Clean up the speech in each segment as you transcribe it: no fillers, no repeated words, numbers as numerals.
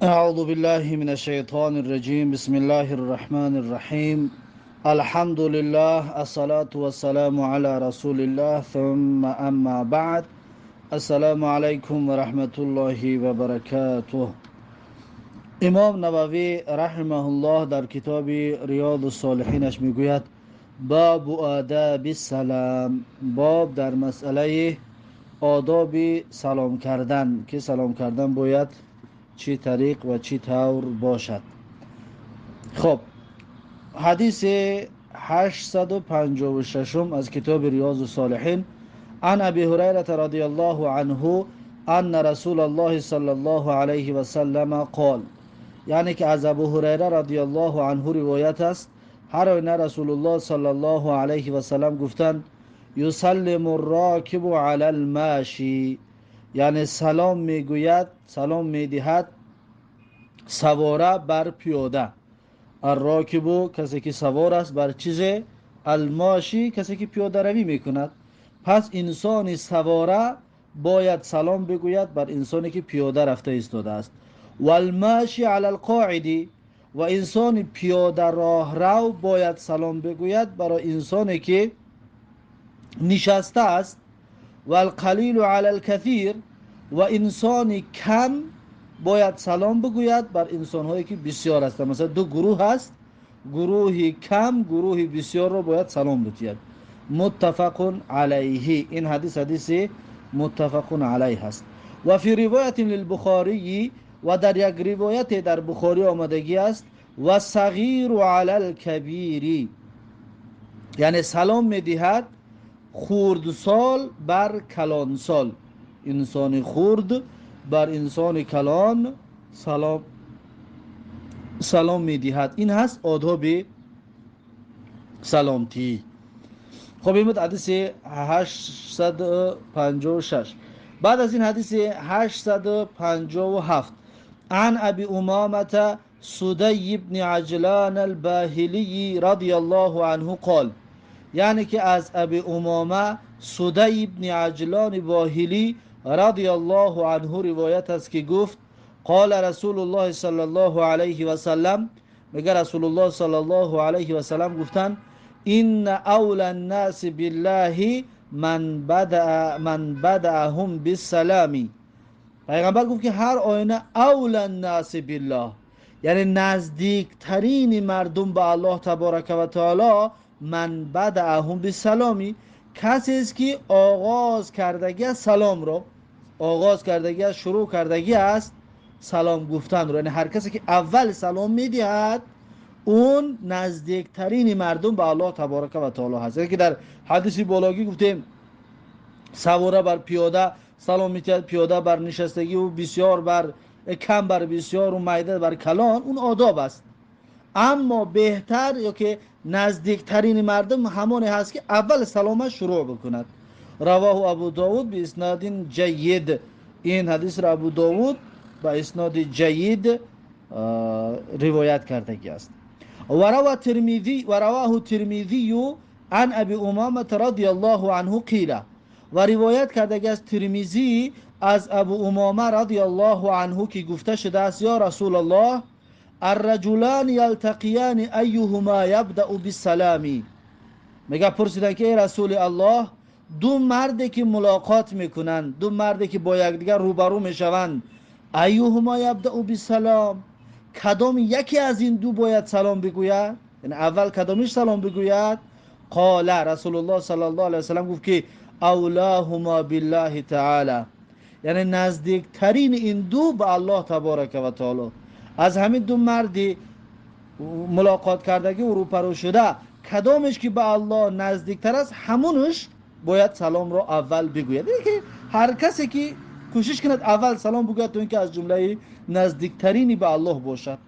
أعوذ بالله من الشيطان الرجيم. بسم الله الرحمن الرحيم. الحمد لله، الصلاة والسلام على رسول الله، ثم أما بعد. السلام عليكم ورحمة الله وبركاته. امام نووی رحمه الله در کتاب ریاض الصالحینش میگوید باب آداب السلام، باب در مسئله آداب سلام کردن که سلام کردن باید چی طریق و چی طور باشد. خب، حدیث 856 از کتاب ریاض الصالحین. عن ابی هریره رضی الله عنه ان رسول الله صلی الله علیه و سلم قال، یعنی که از ابو هریره رضی الله عنه روایت است، هر آینه رسول الله صلی الله علیه و سلم گفتند یسلم الراکب علی الماشی، یعنی سلام میگوید، سلام میدهد سواره بر پیاده. الراکب کسی که سوار است بر چیز، الماشی کسی که پیاده روی میکند. پس انسان سواره باید سلام بگوید بر انسانی که پیاده رفته ایستاده است. و الماشی علی القاعد، و انسان پیاده راه رو باید سلام بگوید برای انسانی که نشسته است. و القلیل علی الکثیر، و انسان کم باید سلام بگوید بر انسان‌هایی که بسیار هستند. مثلا دو گروه هست، گروهی کم گروهی بسیار رو باید سلام بگوید. متفق علیه، این حدیث متفق علیه است. و فی روایت للبخاری، و در یک روایت در بخاری آمدگی است و صغیر علی الکبیر، یعنی سلام میدهد خردسال بر کلانسال، انسان خرد بر انسان کلان سلام میدهد. این هست آداب سلامتی. خب این بود حدیث 856. بعد از این حدیث 857 عن ابی امامه سدی بن عجلان الباهلی رضی الله عنه قال، یعنی که از ابی امامه سدی بن عجلان باهلی رضی الله عنه روایت است که گفت قال رسول الله صلی الله علیه و سلم، میگه رسول الله صلی الله علیه و سلم گفتند این اول الناس بالله من بدأهم بالسلام. پیغمبر گفت که هر آینه اول الناس بالله، یعنی نزدیکترین مردم به الله تبارک و تعالی، من بدأهم بالسلامی، کسی است که آغاز کردگی از سلام رو، آغاز کردگی از شروع کردگی است سلام گفتن رو، یعنی هر کسی که اول سلام میدهد اون نزدیکترین مردم به الله تبارک و تعالی هست. یعنی که در حدیث بالاگی گفتیم سواره بر پیاده سلام میدهد، پیاده بر نشستگی و بسیار بر کم بر بسیار و میده بر کلان، اون آداب است. اما بهتر یا که نزدیکترین مردم همانی هست که اول سلامش شروع بکند. رواه ابو داود به اسناد جید، این حدیث را ابو داود با اسناد جید روایت کرده است. و رواه ترمذی عن ابی امامه رضی الله عنه قیل، و روایت کرده است ترمذی از ابو امامه رضی الله عنه که گفته شده است یا رسول الله الرجلان یلتقیان ایهما یبدأ بالسلام، میگه پرسیدن که ای رسول الله دو مردی که ملاقات میکنند، دو مردی که با یکدیگر روبرو میشوند، ایهما یبدأ بالسلام، کدام یکی از این دو باید سلام بگوید، یعنی اول کدامش سلام بگوید؟ قال رسول الله صلی الله علیه وسلم گفت که اولاهما بالله تعالی، یعنی نزدیکترین این دو به الله تبارک و تعالی. از همین دو مردی ملاقات کردگی و روپرو شده کدامش که به الله نزدیکتر است همونش باید سلام رو اول بگوید. یعنی که هر کسی که کوشش کند اول سلام بگوید تا اینکه از جمله نزدیکترینی به الله باشد،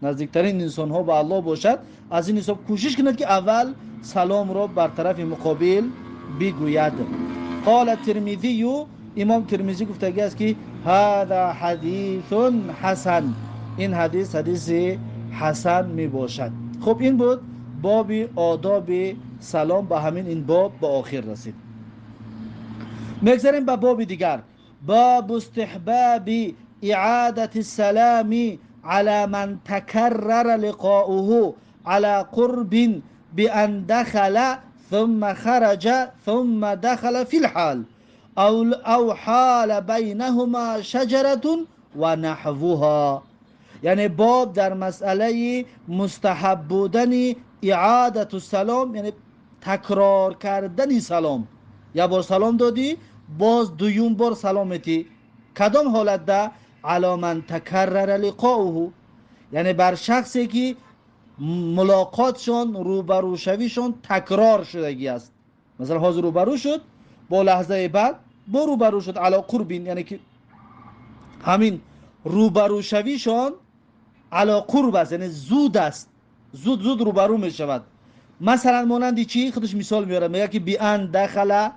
نزدیکترین انسان ها به الله باشد، از این حساب کوشش کند که اول سلام رو بر طرف مقابل بگوید. قال الترمذی، امام ترمذی گفته است که هذا حدیث حسن، این حدیث حسن می باشد. خب این بود باب آداب سلام، به همین این باب به آخر رسید. میگذاریم به باب دیگر، باب استحباب اعادة السلام على من تكرر لقاؤه على قرب بأن دخل ثم خرج ثم دخل في الحال أو حال بينهما شجرة ونحوها. یعنی باب در مسئله مستحب بودن اعادت السلام، یعنی تکرار کردن سلام. یا بار سلام دادی باز دویم بار سلامتی، کدام حالت ده؟ علی من تکرر لقاؤه، یعنی بر شخصی که ملاقاتشون روبرو شویشون تکرار شدگی است. مثلا حاضر روبرو شد، با لحظه بعد با روبرو شد علی قربین، یعنی که همین روبرو شویشون علی قرب است، یعنی زود است، زود روبرو می شود. مثلا مانندی چی؟ خودش مثال میاره، میگه که بیان دخل،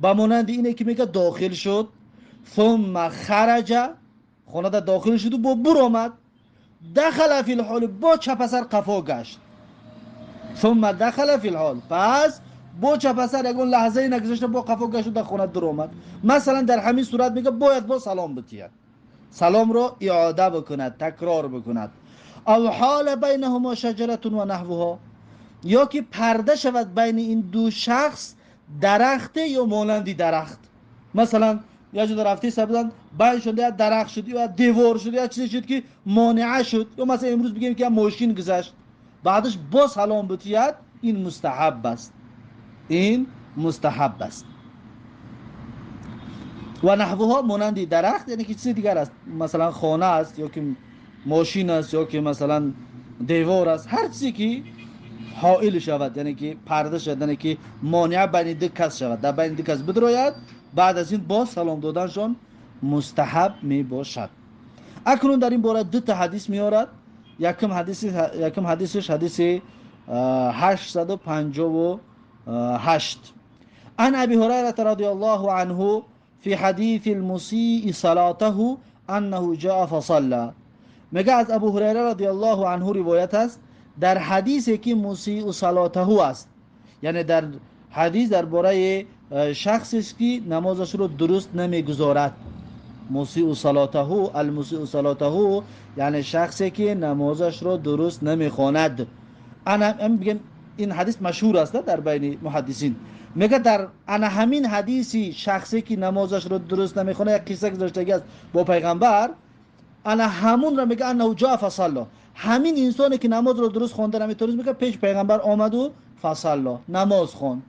با مانند اینه که میگه داخل شد، ثم خرج، خانه داخل شد و با بر آمد، دخل فی الحال، با چپ سر قفا گشت، ثم دخل فی الحال، پس با چپ سر یکون لحظه نگذشته با قفا گشت و در خانه در آمد. مثلا در همین صورت میگه باید با سلام بتید، سلام رو اعاده بکند، تکرار بکند. او حال بینهما شجرة و نحوها، یا که پرده شود بین این دو شخص درخت یا مانندی درخت. مثلا یا جو درختی سبزن بین شده یا درخت شد یا دیوار شد یا چیزی شد که مانعه شد، یا مثلا امروز بگیم که ماشین گذشت بعدش با سلام بتید، این مستحب است، این مستحب است. و نحوها مانندی درخت، یعنی که چیز دیگر است، مثلا خانه است یا که ماشین است یا که مثلا دیوار است، هر چیزی که حائل شود، یعنی که پرده شد، یعنی که مانع بین دو کس شود، در بین دو کس بدراید، بعد از این با سلام دادنشون مستحب می باشد. اکنون در این باره دو تا حدیث میارد. یکم حدیثش حدیث 858 عن ابي هريره رضي الله عنه في حديث المسيء صلاته انه جاء فصلى. میگه از ابو هریره رضی الله عنه روایت است در حدیثی که مسیء صلاته است، یعنی در حدیث درباره شخصی است که نمازش رو درست نمیگذارد. مسیء صلاته، المسیء صلاته یعنی شخصی که نمازش رو درست نمیخواند. انا میگم این حدیث مشهور است در بین محدثین. میگه در انا همین حدیثی شخصی که نمازش رو درست نمیخونه یک قصه گذشتگی است با پیغمبر، انا همون را میگه انه جاء فصلى، همین انسانی که نماز رو درست خونده نمیتونست، میگه پیش پیغمبر آمد و فصلى، نماز خوند،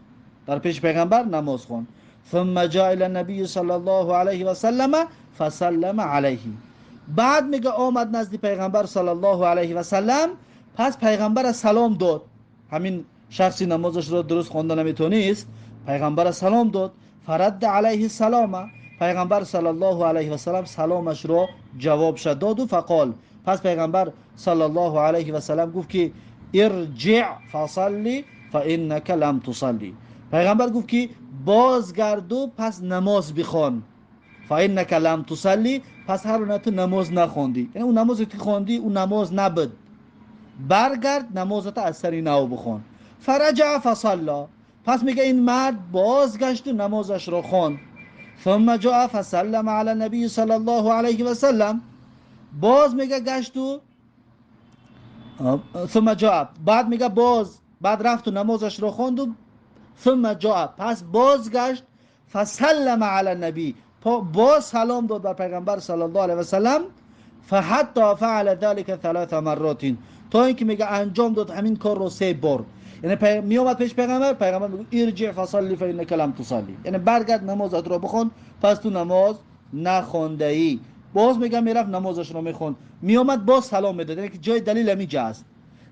در پیش پیغمبر نماز خوند. ثم جاء الى النبي صلی الله علیه و سلم فسلم علیه، بعد میگه آمد نزد پیغمبر صلی الله علیه و سلم، پس پیغمبر سلام داد. همین شخصی نمازش رو درست خونده نمیتونست، پیغمبر سلام داد. فرد علیه السلام، پیغمبر صلی الله علیه و سلم سلامش رو جواب شد داد و فقال، پس پیغمبر صلی الله علیه و سلم گفت که ارجع فصلی فانک لم تصلی، پیغمبر گفت که بازگرد و پس نماز بخوان، فانک لم تصلی، پس هر اون تو نماز نخوندی، یعنی اون نمازی که خوندی اون نماز نبود، برگرد نمازت از سری نو بخون. فرجع فصلی، پس میگه این مرد بازگشت و نمازش رو خواند. ثم جاء فسلم على النبي صلی الله علیه و سلم، باز میگه گشت و ثم جاء، بعد میگه بعد رفت و نمازش رو خواند و ثم جاء، پس بازگشت فسلم علی النبی، باز سلام داد بر پیغمبر صلی الله علیه و سلم. فحتی فعل ذلك 3 مرات، تا اینکه میگه انجام داد همین کار رو 3 بار. یعنی می اومد پیش پیغمبر میگه ارجع فصلی فانک لم تصلی، یعنی برگرد نمازت رو بخون، پس تو نماز نخونده ای. باز میگه میرفت نمازش رو میخوند، می اومد باز سلام میداد، یعنی که جای دلیل همینجا است،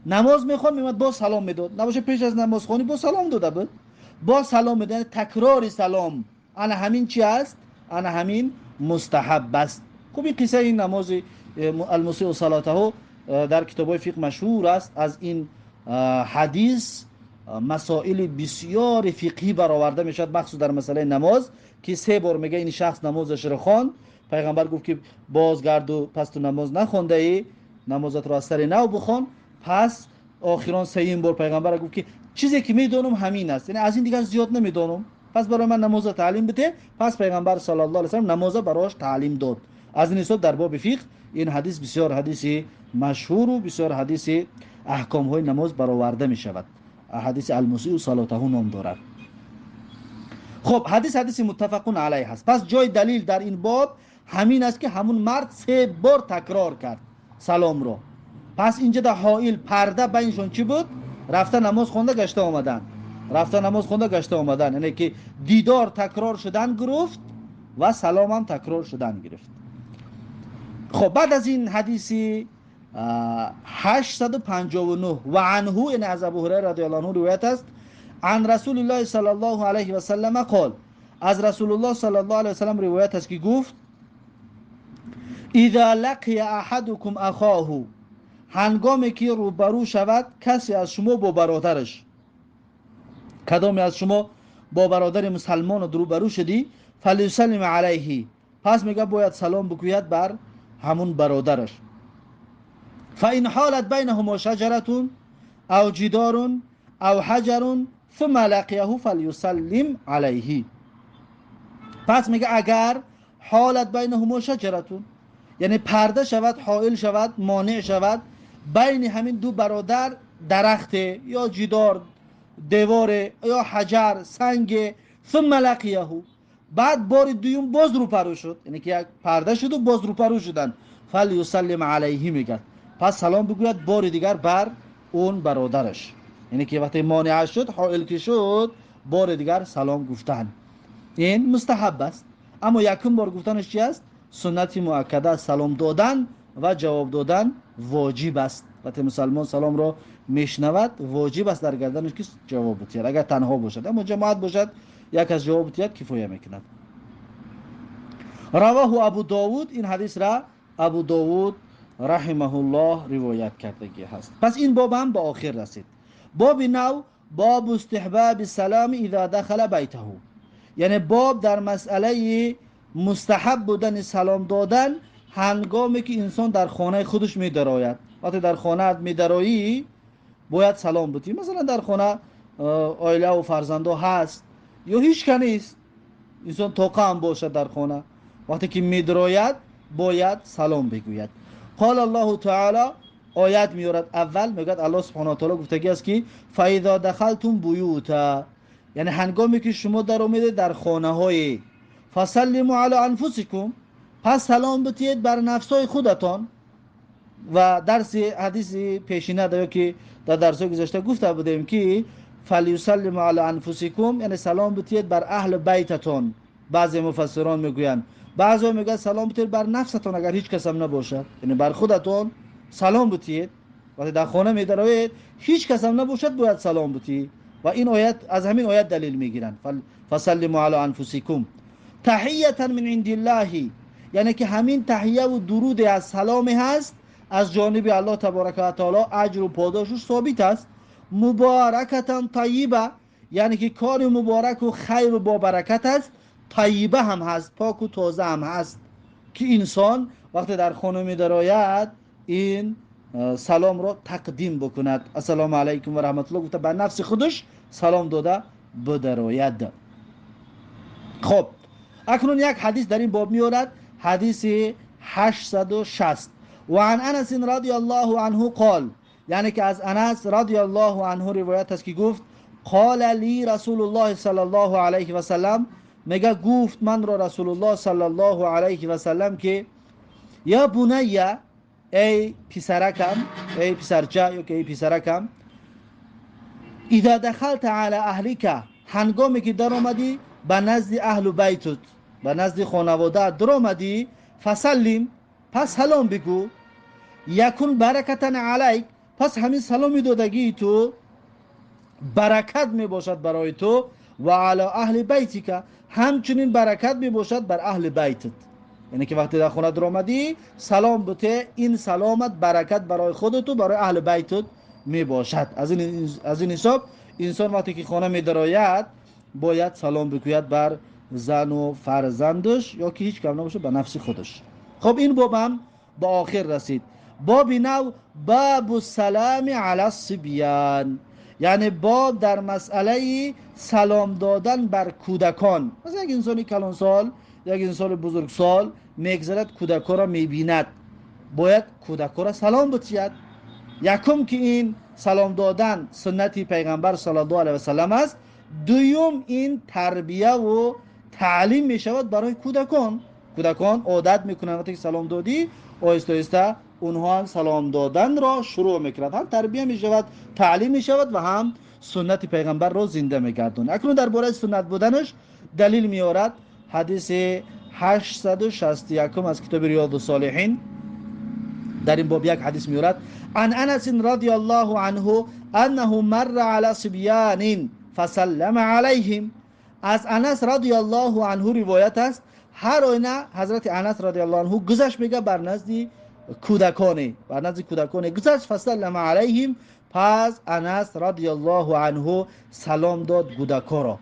نماز میخوند می اومد باز سلام میداد، نباشه پیش از نماز خونی باز سلام داده بود، باز سلام میداد، یعنی تکرار سلام. انا همین چی است؟ انا همین مستحب است. خب این قصه این نماز المسیء صلاته در کتاب‌های فقه مشهور است. از این حدیث مسائل بسیار فقهی برآورده میشد، مخصوص در مسئله نماز که 3 بار میگه این شخص نمازش رو خواند، پیغمبر گفت که بازگرد و پس تو نماز نخونده ای، نمازت رو از سر نو بخون. پس آخران 3 بار پیغمبر گفت که چیزی که میدونم همین است، یعنی از این دیگر زیاد نمیدونم، پس برای من نماز تعلیم بده. پس پیغمبر صلی الله علیه و سلم نماز براش تعلیم داد. از این حساب در باب فقه این حدیث بسیار حدیث مشهور و بسیار حدیث احکام های نماز برآورده می شود. حدیث المسیء صلاته نام دارد. خب حدیث متفقون علیه هست. پس جای دلیل در این باب همین است که همون مرد 3 بار تکرار کرد سلام رو. پس اینجا در حائل پرده بینشون چی بود؟ رفته نماز خونده گشته آمدن، رفته نماز خونده گشته آمدن، یعنی که دیدار تکرار شدن گرفت و سلام هم تکرار شدن گرفت. خب بعد از این حدیث 859 و عنه، این از ابو هریره رضی الله عنه روایت است، عن رسول الله صلی الله علیه و سلم قال، از رسول الله صلی الله علیه و سلم روایت است که گفت اذا لقی احدکم اخاه، هنگامی که روبرو شود کسی از شما با برادرش، کدامی از شما با برادر مسلمان روبرو شدی، فلیسلم علیه، پس میگه باید سلام بگوید بر همون برادرش. فإن حالت بینهما شجرة او جدار او حجر ثم لقیه فلیسلم علیه. پس میگه اگر حالت بینهما شجرة، یعنی پرده شود، حائل شود، مانع شود بین همین دو برادر، درخت یا جدار، دیوار یا حجر، سنگ، ثم لقیه، بعد بار دوم باز رو پرو شد، یعنی که یک پرده شد و باز رو پرو شدن، فلیسلم علیه میگه، پس سلام بگوید بار دیگر بر اون برادرش، یعنی که وقتی مانع شد، حائل که شد، بار دیگر سلام گفتن. این مستحب است، اما یکم بار گفتنش چی است؟ سنت مؤکده، سلام دادن و جواب دادن واجب است. وقتی مسلمان سلام را میشنود واجب است در گردنش که جواب بدهد، اگر تنها باشد، اما جماعت باشد یک از جواب بدهد کفایه میکند. رواه ابو داود، این حدیث را ابو داود رحمه الله روایت کردگی هست. پس این باب هم به آخر رسید. باب نو، باب استحباب السلام اذا دخل بیته، یعنی باب در مسئله مستحب بودن سلام دادن هنگامی که انسان در خانه خودش می‌دراید. وقتی در خانه می‌درایی باید سلام بدی. مثلا در خانه عائله و فرزندا هست یا هیچ کس نیست، انسان توقع هم باشد در خانه، وقتی که می‌دراید باید سلام بگوید. قال الله تعالی، آیت میارد اول میگه الله سبحانه و تعالی گفتگی است که فاذا دخلتم بیوتا، یعنی هنگامی که شما در آمدید در خانه های، فسلموا علی انفسکم، پس سلام بدید بر نفسای خودتان. و درس حدیث پیشینه داره که در درس گذشته گفته بودیم که فلیسلموا علی انفسکم، یعنی سلام بدید بر اهل بیتتان. بعضی مفسران میگویند، بعضی میگن سلام بدید بر نفستان اگر هیچ کس هم نباشد، یعنی بر خودتان سلام بدید. وقتی در خانه میدروید هیچ کس هم نباشد باید سلام بدید. و این آیت، از همین آیت دلیل میگیرن، فسلموا علی انفسکم تحیه من عند الله، یعنی که همین تحیه و درود از سلام هست از جانب الله تبارک و تعالی، اجر و پاداشش ثابت است. مبارکتا طیبه، یعنی که کار مبارک و خیر و با برکت است. طیبه هم هست، پاک و تازه هم هست، که انسان وقتی در خانه می دراید این سلام را تقدیم بکند. السلام علیکم و رحمت الله گفته بر نفس خودش سلام داده بدراید. خب اکنون یک حدیث در این باب میارد، حدیث 860. و عن انس رضی الله عنه قال، یعنی که از انس رضی الله عنه روایت است که گفت قال لی رسول الله صلی الله علیه و سلم، میگه گفت من را رسول الله صلی الله علیه و سلم که یا بنیه، ای پسرکم، ای پسرچه یا که ای پسرکم، اذا دخلت علی اهلک، هنگامی که در آمدی به نزد اهل بیتت، به نزد خانواده در آمدی، فسلم، پس سلام بگو، یکون برکتا علیک، پس همین سلامی دادگی تو برکت می باشد برای تو، و علی اهل بیتک، همچنین برکت می باشد بر اهل بیتت. یعنی که وقتی در خونه در آمدی سلام بده، این سلامت برکت برای خودت و برای اهل بیتت می باشد. از این حساب انسان وقتی که خانه می دراید باید سلام بگوید بر زن و فرزندش، یا که هیچ کم نباشه به نفس خودش. خب این باب هم به آخر رسید. باب نو، باب السلام علی الصبیان، یعنی باب در مسئله سلام دادن بر کودکان. مثلا یک انسانی کلان سال، یک انسان بزرگ سال میگذرد کودک را میبیند باید کودک را سلام بتید. یکم که این سلام دادن سنتی پیغمبر صلی الله علیه و سلم است. دوم این تربیه و تعلیم می شود برای کودکان عادت میکنند وقتی سلام دادی آهسته آهسته اونها هم سلام دادن را شروع میکنند، هم تربیه می شود، تعلیم می شود و هم سنت پیغمبر را زنده میگردند. اکنون درباره سنت بودنش دلیل میارد حدیث 861 از کتاب ریاض الصالحین. در این باب یک حدیث میارد عن انس رضی الله عنه انه مر على صبیان فسلم علیهم. از انس رضی الله عنه روایت است هر آینه حضرت انس رضی الله عنه گذشت میگه بر نزد کودکان گذشت فسلم علیهم. پس انس رضی الله عنه سلام داد کودکان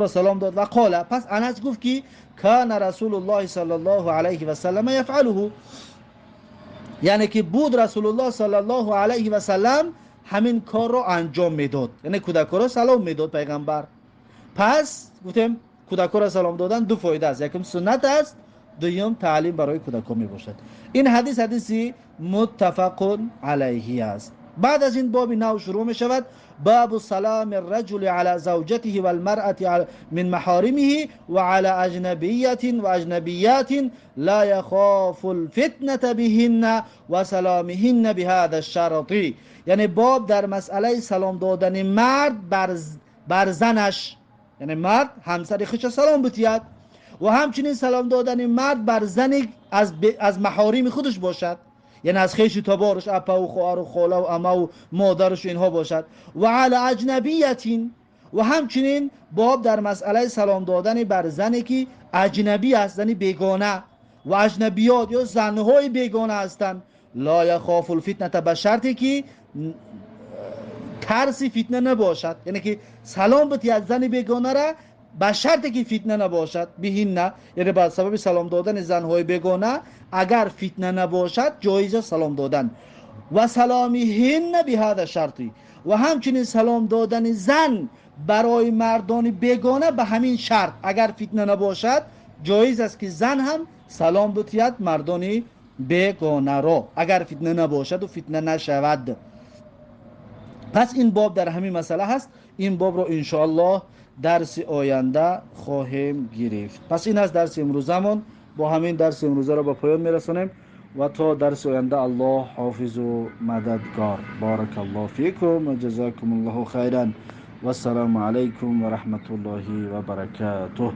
را سلام داد و قال پس انس گفت که کان رسول الله صلی الله علیه و سلم یفعله، یعنی که بود رسول الله صلی الله علیه و سلم همین کار رو انجام میداد، یعنی کودکان را سلام میداد پیغمبر. پس گفتیم کودکان را سلام دادن دو فایده است، یکم سنت است، دوم تعلیم برای کودکان می باشد. این حدیثی متفق علیه است. بعد از این باب نو شروع می شود باب سلام الرجل على زوجته والمرأة من محارمه وعلى اجنبیت و اجنبیات لا يخاف الفتنة بهن و سلامهن بهذا الشرط. یعنی باب در مسئله سلام دادن مرد بر زنش، یعنی مرد همسر خویش سلام بتید و همچنین سلام دادن مرد بر زنی از محارم خودش باشد، یعنی از خویش تبارش اپا و خواهر و خاله و عمه و مادرش اینها باشد. و علی اجنبیتین و همچنین باب در مسئله سلام دادن بر زنی که اجنبی است، زنی بیگانه و اجنبیات یا زنهای بیگانه هستند. لا یخاف الفتنه، به شرطی که ترس فتنه نباشد، یعنی که سلام بتی از زن بیگانه را به شرطی که فتنه نباشد بهین نه، یعنی به سبب سلام دادن زنهای بیگانه اگر فتنه نباشد جایز سلام دادن. و سلامیهن به هذا شرطی، و همچنین سلام دادن زن برای مردان بیگانه به همین شرط، اگر فتنه نباشد جایز است که زن هم سلام بتید مردان بیگانه را اگر فتنه نباشد و فتنه نشود. پس این باب در همین مسئله هست. این باب رو انشاءالله درس آینده خواهیم گرفت. پس این از درس امروزمون. با همین درس امروزه رو با پایان میرسونیم و تا درس آینده الله حافظ و مددگار. بارک الله فیکم و جزاکم الله خیرا و السلام علیکم و رحمت الله و برکاته.